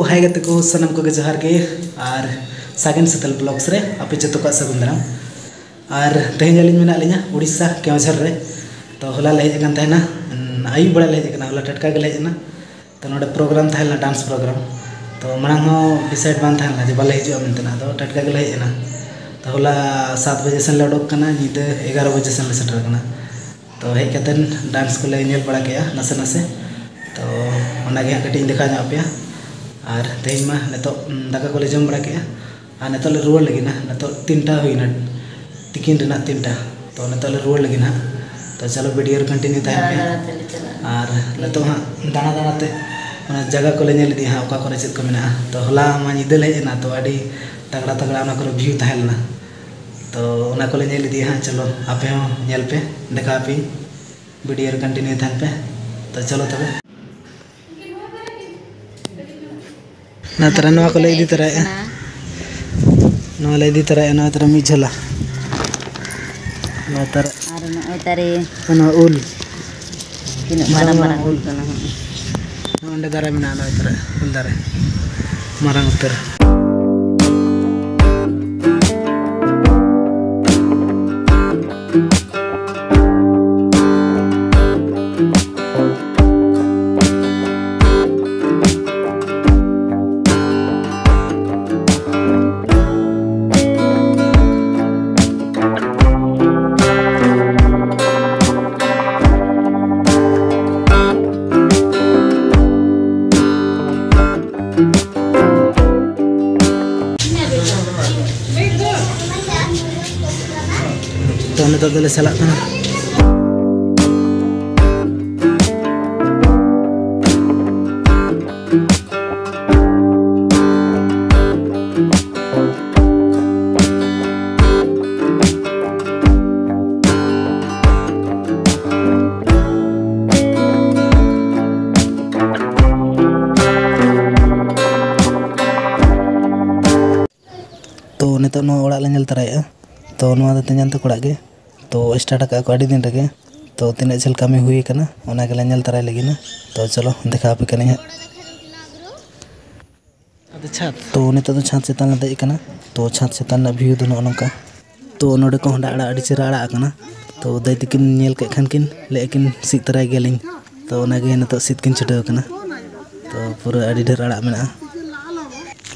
हाय गते को सनम को जोहार के और सागन सतल ब्लॉग्स रे आपे जतो का सगुन दाराम और तेहें जालिन मेना लिया उड़ीसा केवझर रे तो होला ले हेज कन तहना आयु बड़ा ले हेज कना होला टटका के ले हेज ना तो नोडे प्रोग्राम थाहला डांस प्रोग्राम तो मांग हो डिसाइड बान थाहला जे बाले हिजु मेनतेना तो टटका के ले हेज ना तो होला 7 बजे से लडक कना नीते 11 बजे से ले सेटर कना तो हेज कतन डांस को ले नेल बड़ा केया नसे नसे तो ओना गे कटिंग देखा nya पे और तेज मा नतो दाका को ले जम बड़ा के और नतो ले रुआड़ लगी ना नतो 3टा हुईना तिकिन रेना 3टा तो नतो ले रुआड़ लगी ना तो चलो वीडियो कंटिन्यू था और नतो हाँ दाना दाना ते जगह को ले नेल दी हाँ ओका को चेक को मेना तो होला मा निदे ले ना तो अड़ी तगड़ा तगड़ा ओना को व्यू थाहेलना तो ओना को ले नेल दी हाँ चलो आपे हो नेल पे देखा पे वीडियो कंटिन्यू था पे तो चलो तबे ना तरह नवा को ले दी तरह नवा ले दी तरह ना तरह मी झला ना तरह आरो ना तारे ना उल किन मारा मारा उल kana onde dara mina na तरह उल दरे marang utter तो नितो दले सलाक कना तो नितो नो ओड़ा ले नेल तराया तो नुआ दते जानते कोड़ा गे तो स्टार्ट का को अड़ी दिन रगे तो तीन झल कमी हुई कना ओना के नेल तराय लगी ना तो चलो देखा पे कने छत तो नितो तो छत चेतान दे कना तो छत चेतान व्यू दो नका तो नोडे को हंडा अड़ा अड़ी चेरा अड़ा कना तो दई तकिन नेल के खान किन लेकिन सीत तराय गेलिन तो ओना गे नितो सीत किन छुटाव कना तो पूरा अड़ी ढेर अड़ा मेना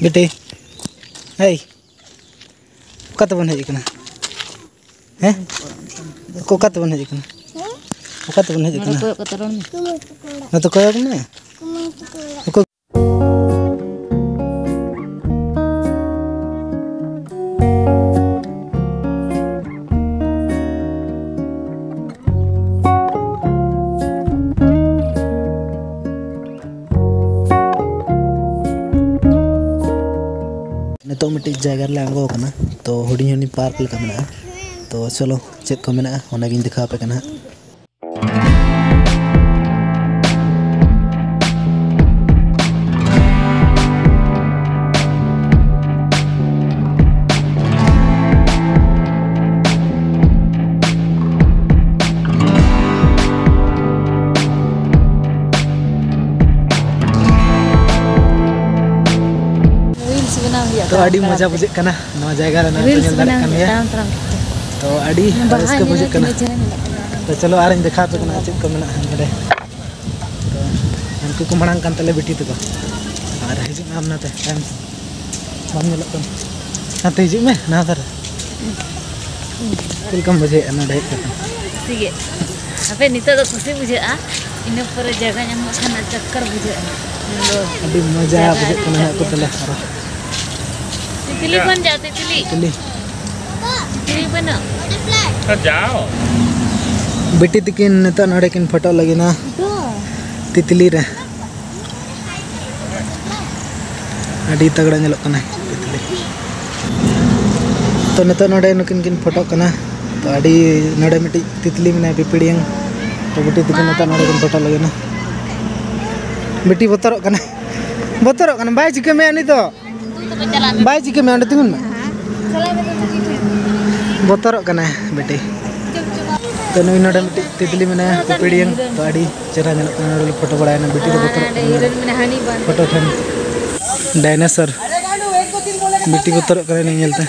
बेटे हे कत बन हेज कना हैं को कत बन हेज कना को कत बन हेज कना न तो कोयक में को तो मिट्टी जगह ले आंगो कना तो हुडी हुडी पार्क लेका मेना तो चलो चेक को मेना ओना गिन दिखा पे कना तो अड़ी मजा बुझे कना नवा जगह रे ना तो दाड़े कन तो अड़ी इसके बुझे कना तो चलो आर इन देखा पे कना चेक को मेना हंगड़े तो हमको को मणांग कान तले बेटी तको और हिजु में हमना ते टाइम बाम नेल कन हाते हिजु में ना दर वेलकम बुझे ना दे सिगे अबे नितो तो खुशी बुझे आ इन पर जगह ᱧᱟᱢ खाना चक्कर बुझे अड़ी मजा बुझे कना को तले तितली बन जाते तितली बना तो जाओ बेटी तकिन नता नडे किन फोटो लगी ना तितली रे अड़ी तगड़ा नेलो कना तितली तो नता नडे नकिन किन फोटो कना तो अड़ी नडे मिटी तितली में पिपड़ियंग तो बेटी तकिन नता नडे किन फोटो लगी ना बेटी बतरो कना बाय चिके में अनि तो बाय चिके में अंडे तिगुन में बतरो कना बेटी तो नुई नडे मिटी तितली में पिपड़ियंग तो अड़ी चेहरा नेलो कना फोटो बड़ा ना बेटी बतरो फोटो ठन डायनासोर बिटी को तरक करे नहीं चलते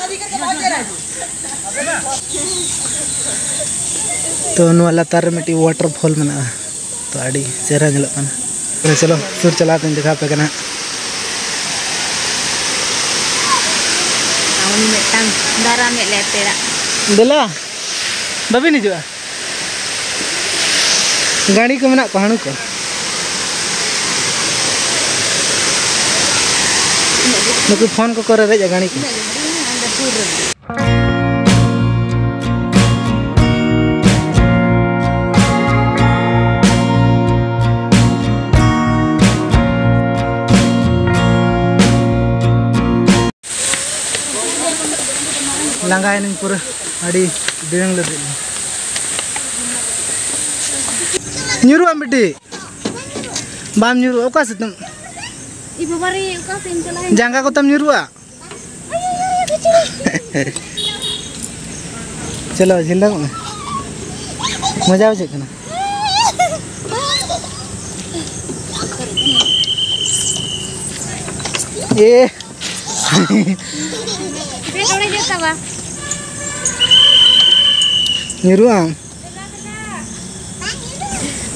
तो नुआ लातार मिट्टी वाटरफॉल में तो आड़ी चेहरा जलक तो चलो सुर चलाते हैं दिखा पे करना दारा में ले पेड़ा देला बाबी निजुआ गाड़ी को मना कहानू को नुकु फोन को करे रे गाड़ी को लंगा इन पूरा अड़ी दिरंग ले न्यूरू मिट्टी बाम न्यूरू ओका से तुम इबो बारी ओका से चला जांगा को तुम न्यूरुआ चलो झिल्ला मजा आ जाए ना ये न्यूरुआ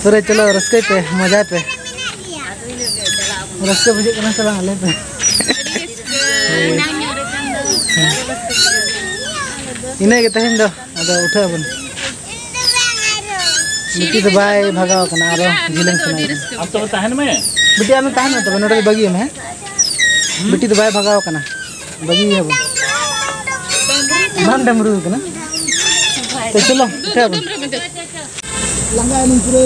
पूरा चलो रस्के पे मजा पे रस्के बुझे करना चला ले पे इन्हें के तहन दो अदा उठा बन बिटी तो बाय भगाओ कना आरो झिलंग सुना अब तो तहन में बिटी आमे तहन तो नोडे बगी में बिटी तो बाय भगाओ कना बगी है बन नाम डमरू कना तो चलो उठा बन लंगा इन पूरे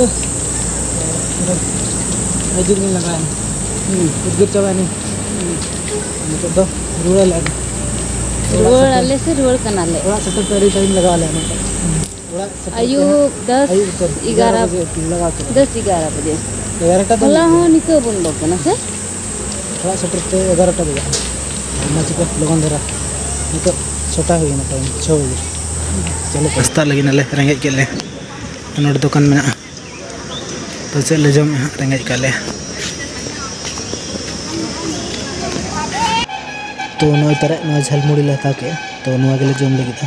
अजूर में लगा है उधर चला नहीं मतलब तो रुड़ा लगा रुड़ा ले से रुड़ कना ले थोड़ा सटर तरी टाइम लगा ले आयु 10 11 लगा 10-11 बजे 11टा भला हो निको बन लोग कना से थोड़ा सटर ते 11टा बजे मच को लगन धरा निको छोटा हुई ना टाइम 6 बजे चलो रास्ता लगी ना ले रेंगे के ले नोट दुकान में तो चल ले जम रेंगे का ले तो नोय तरह नोय झलमुड़ी लेता के तो नोय के ले जम लगी था